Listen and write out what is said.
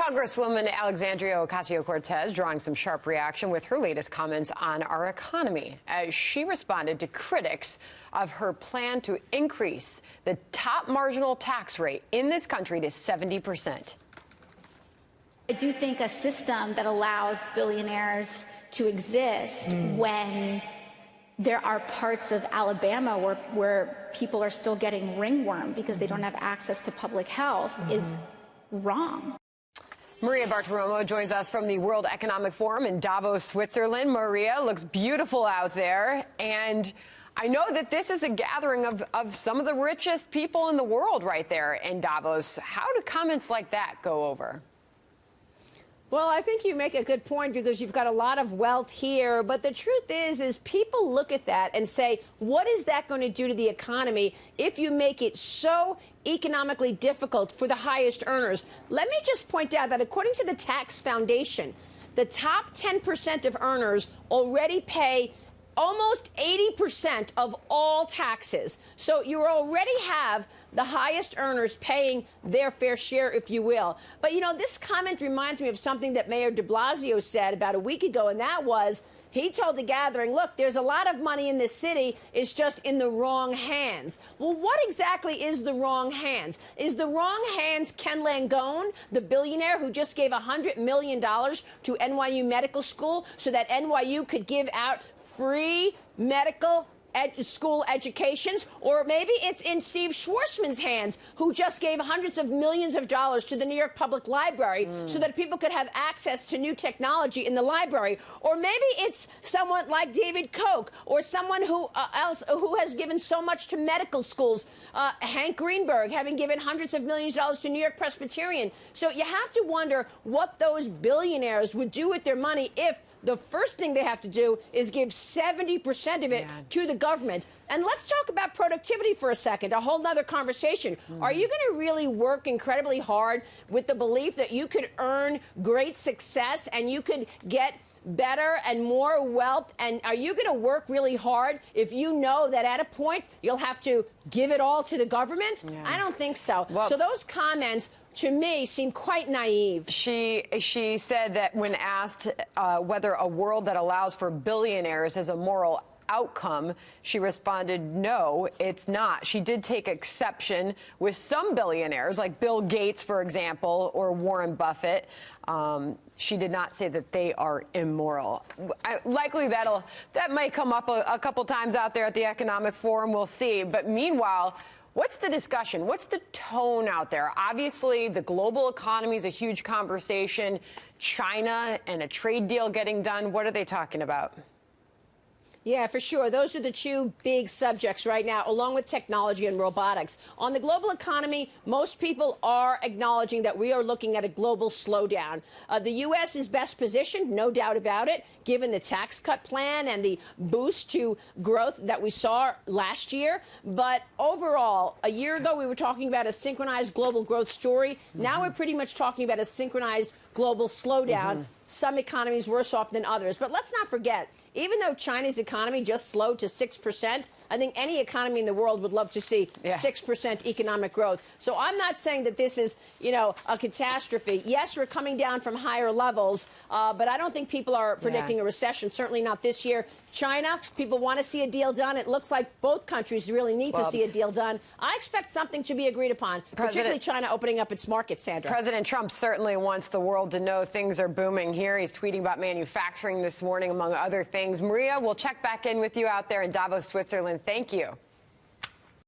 Congresswoman Alexandria Ocasio-Cortez drawing some sharp reaction with her latest comments on our economy as she responded to critics of her plan to increase the top marginal tax rate in this country to 70%. I do think a system that allows billionaires to exist when there are parts of Alabama where people are still getting ringworm because they don't have access to public health is wrong. Maria Bartiromo joins us from the World Economic Forum in Davos, Switzerland. Maria, looks beautiful out there. And I know that this is a gathering of some of the richest people in the world right there in Davos. How do comments like that go over? Well, I think you make a good point because you've got a lot of wealth here. But the truth is people look at that and say, what is that going to do to the economy if you make it so economically difficult for the highest earners? Let me just point out that according to the Tax Foundation, the top 10% of earners already pay almost 80% of all taxes. So you already have the highest earners paying their fair share, if you will. But, you know, this comment reminds me of something that Mayor de Blasio said about a week ago, and that was he told the gathering, look, there's a lot of money in this city. It's just in the wrong hands. Well, what exactly is the wrong hands? Is the wrong hands Ken Langone, the billionaire who just gave $100 million to NYU Medical School so that NYU could give out free medical school educations? Or maybe it's in Steve Schwarzman's hands, who just gave hundreds of millions of dollars to the New York Public Library so that people could have access to new technology in the library. Or maybe it's someone like David Koch or someone who has given so much to medical schools, Hank Greenberg having given hundreds of millions of dollars to New York Presbyterian. So you have to wonder what those billionaires would do with their money if the first thing they have to do is give 70% of it to the government. And let's talk about productivity for a second, a whole nother conversation. Are you going to really work incredibly hard with the belief that you could earn great success and you could get better and more wealth? And are you going to work really hard if you know that at a point you'll have to give it all to the government? I don't think so. Well, so those comments, to me, seem quite naive. She said that when asked whether a world that allows for billionaires is a moral outcome, she responded, no, it's not. She did take exception with some billionaires, like Bill Gates, for example, or Warren Buffett. She did not say that they are immoral. Likely that might come up a couple times out there at the Economic Forum. We'll see. But meanwhile, what's the discussion? What's the tone out there? Obviously, the global economy is a huge conversation. China and a trade deal getting done. What are they talking about? Yeah, for sure. Those are the two big subjects right now, along with technology and robotics. On the global economy, most people are acknowledging that we are looking at a global slowdown. The U.S. is best positioned, no doubt about it, given the tax cut plan and the boost to growth that we saw last year. But overall, a year ago, we were talking about a synchronized global growth story. Now we're pretty much talking about a synchronized global slowdown. Some economies worse off than others. But let's not forget, even though China's economy just slowed to 6%, I think any economy in the world would love to see 6% economic growth. So I'm not saying that this is, you know, a catastrophe. Yes, we're coming down from higher levels, but I don't think people are predicting a recession, certainly not this year. China, people want to see a deal done. It looks like both countries really need to see a deal done. I expect something to be agreed upon, particularly China opening up its market, Sandra. President Trump certainly wants the world to know things are booming here. He's tweeting about manufacturing this morning, among other things. Maria, we'll check back in with you out there in Davos, Switzerland. Thank you.